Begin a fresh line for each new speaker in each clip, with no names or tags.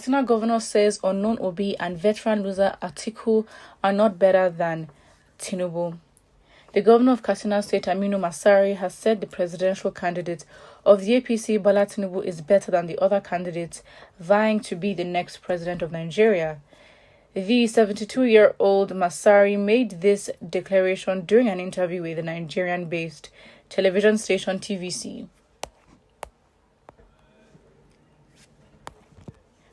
Katsina governor says unknown Obi and veteran loser Atiku are not better than Tinubu. The governor of Katsina State, Aminu Masari, has said the presidential candidate of the APC, Bola Tinubu, is better than the other candidates vying to be the next president of Nigeria. The 72-year-old Masari made this declaration during an interview with the Nigerian-based television station TVC.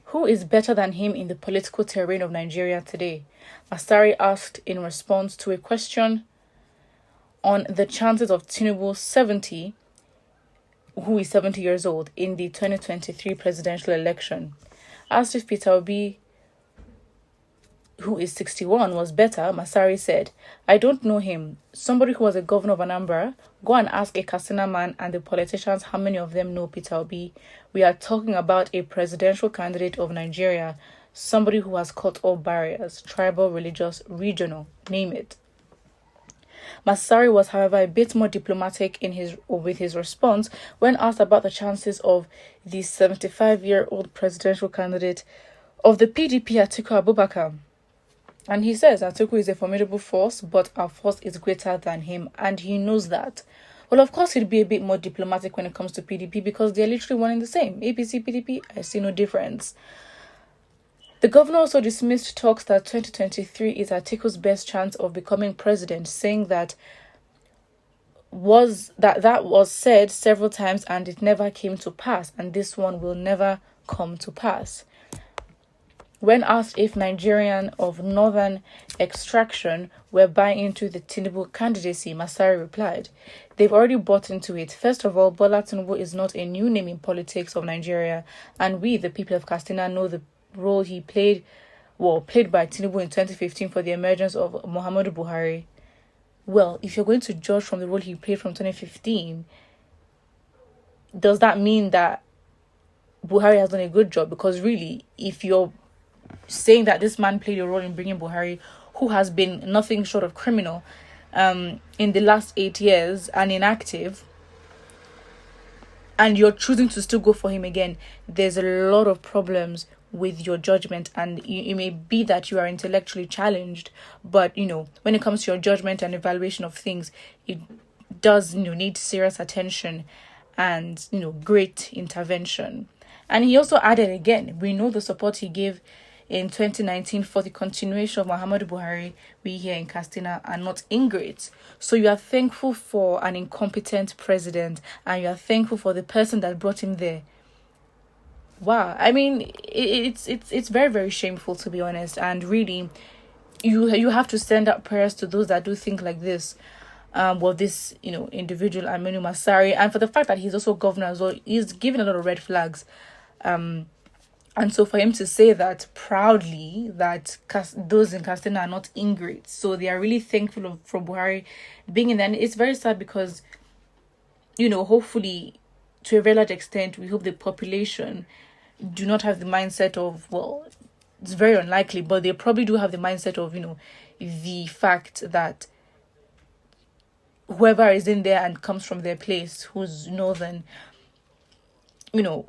Who is better than him in the political terrain of Nigeria today? Masari asked in response to a question on the chances of Tinubu, who is 70 years old, in the 2023 presidential election. Asked if Peter Obi, who is 61, was better, Masari said, "I don't know him. Somebody who was a governor of Anambra, go and ask a Katsina man and the politicians how many of them know Peter Obi. We are talking about a presidential candidate of Nigeria, somebody who has cut all barriers, tribal, religious, regional, name it." Masari was, however, a bit more diplomatic with his response when asked about the chances of the 75-year-old presidential candidate of the PDP, Atiku Abubakar. And he says Atiku is a formidable force, but our force is greater than him, and he knows that. Well, of course, he'd be a bit more diplomatic when it comes to PDP because they're literally one and the same. APC, PDP, I see no difference. The governor also dismissed talks that 2023 is Atiku's best chance of becoming president, saying that was said several times and it never came to pass, and this one will never come to pass. When asked if Nigerian of northern extraction were buying into the Tinubu candidacy, Masari replied, "They've already bought into it. First of all, Bola Tinubu is not a new name in politics of Nigeria, and we, the people of Katsina, know the role he played by Tinubu in 2015 for the emergence of Muhammadu Buhari." Well, if you're going to judge from the role he played from 2015, does that mean that Buhari has done a good job? Because really, if you're saying that this man played a role in bringing Buhari, who has been nothing short of criminal in the last 8 years and inactive, and you're choosing to still go for him again, there's a lot of problems with your judgment. And it may be that you are intellectually challenged, but when it comes to your judgment and evaluation of things, it does need serious attention and great intervention. And he also added again, we know the support he gave in 2019 for the continuation of Muhammadu Buhari. We here in Katsina are not ingrates. So you are thankful for an incompetent president, and you are thankful for the person that brought him there. Wow, I mean, it's very, very shameful, to be honest. And really, you have to send out prayers to those that do think like this. This individual, Aminu Masari, and for the fact that he's also governor as well, he's given a lot of red flags. And so for him to say that proudly, that those in Katsina are not ingrates, so they are really thankful for Buhari being in there. It's very sad because, hopefully, to a very large extent, we hope the population do not have the mindset of, well, it's very unlikely, but they probably do have the mindset of, the fact that whoever is in there and comes from their place, who's northern,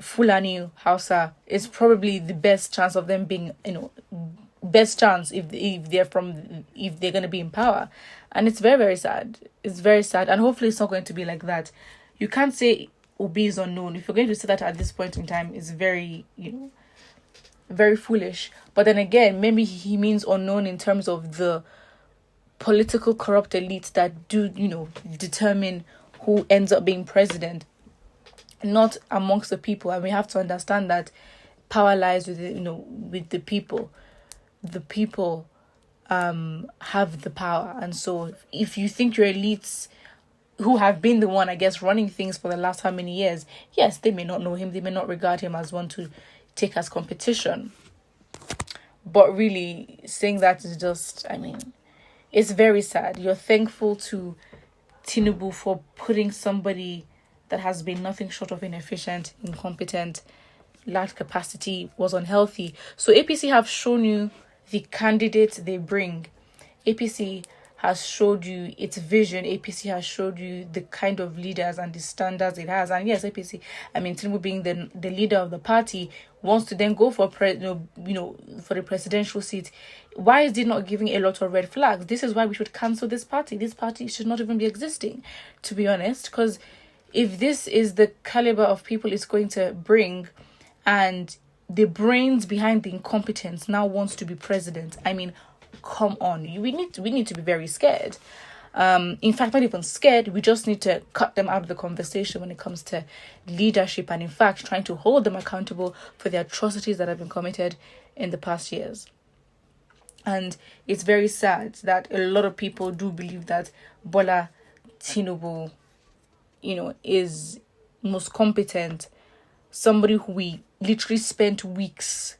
Fulani, Hausa, is probably the best chance of them being, best chance if they're going to be in power. And it's very, very sad. It's very sad. And hopefully it's not going to be like that. You can't say Obi is unknown. If you're going to say that at this point in time, it's very, very foolish. But then again, maybe he means unknown in terms of the political corrupt elites that do, determine who ends up being president, not amongst the people. And we have to understand that power lies with with the people. The people have the power, and so if you think your elites, who have been the one, I guess, running things for the last how many years, yes, they may not know him, they may not regard him as one to take as competition. But really, saying that is just, it's very sad. You're thankful to Tinubu for putting somebody that has been nothing short of inefficient, incompetent, lacked capacity, was unhealthy. So APC have shown you the candidates they bring. APC has showed you its vision. APC has showed you the kind of leaders and the standards it has. And yes, APC, I mean, Tinubu being the leader of the party, wants to then go for for the presidential seat. Why is it not giving a lot of red flags? This is why we should cancel this party. This party should not even be existing, to be honest. Because if this is the caliber of people it's going to bring, and the brains behind the incompetence now wants to be president, I mean, come on. We need to be very scared. In fact, not even scared. We just need to cut them out of the conversation when it comes to leadership, and in fact trying to hold them accountable for the atrocities that have been committed in the past years. And it's very sad that a lot of people do believe that Bola Tinubu, is most competent, somebody who we literally spent weeks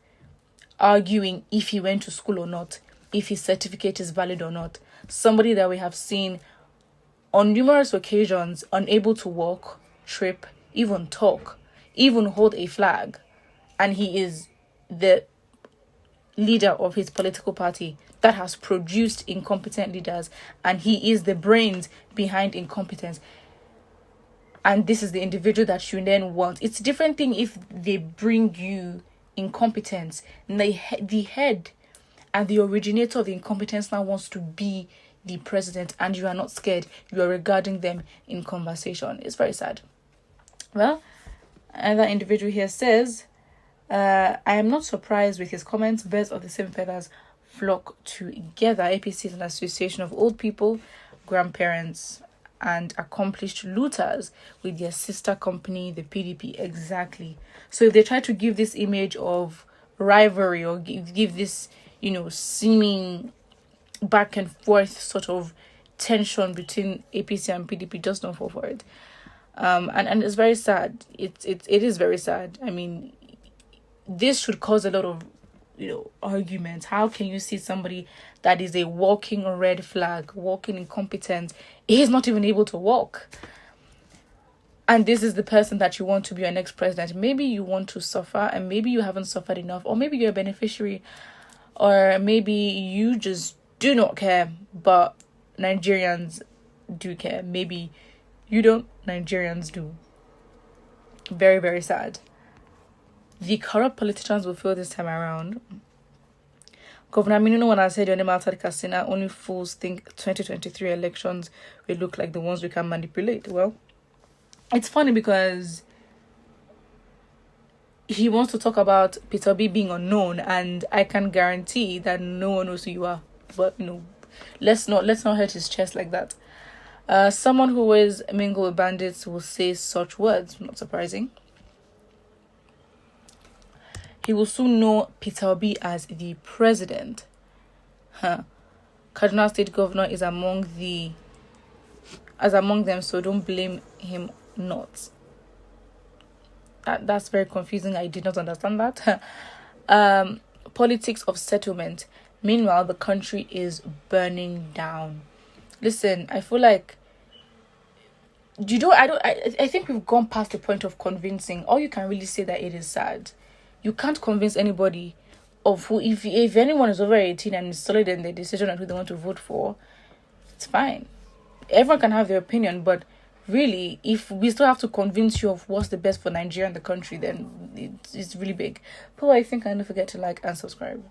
arguing if he went to school or not, if his certificate is valid or not, somebody that we have seen on numerous occasions unable to walk, trip, even talk, even hold a flag, and he is the leader of his political party that has produced incompetent leaders, and he is the brains behind incompetence. And this is the individual that you then want. It's a different thing if they bring you incompetence. The head and the originator of the incompetence now wants to be the president, and you are not scared. You are regarding them in conversation. It's very sad. Well, another individual here says, I am not surprised with his comments. Birds of the same feathers flock together. APC is an association of old people, grandparents, and accomplished looters with their sister company, the PDP. Exactly. So if they try to give this image of rivalry or give this, seeming back and forth sort of tension between APC and PDP, just don't fall for it. And it's very sad. It is very sad. I mean, this should cause a lot of arguments. How can you see somebody that is a walking red flag, walking incompetent? He's not even able to walk, and this is the person that you want to be your next president. Maybe you want to suffer, and maybe you haven't suffered enough, or maybe you're a beneficiary, or maybe you just do not care, but Nigerians do care. Maybe you don't, Nigerians do. Very, very sad. The corrupt politicians will fail this time around. Governor Aminu, when I said your name outside Katsina, only fools think 2023 elections will look like the ones we can manipulate. Well, it's funny because he wants to talk about Peter B being unknown, and I can guarantee that no one knows who you are. But let's not hurt his chest like that. Someone who is mingle with bandits will say such words. Not surprising. He will soon know Peter Obi as the president. Kaduna State Governor is among them, so don't blame him not. That's very confusing. I did not understand that. Politics of settlement. Meanwhile, the country is burning down. Listen, I feel like I think we've gone past the point of convincing. All you can really say that it is sad. You can't convince anybody of who, if anyone is over 18 and is solid in their decision on who they want to vote for, it's fine. Everyone can have their opinion, but really, if we still have to convince you of what's the best for Nigeria and the country, then it's really big. But I think I don't forget to like and subscribe.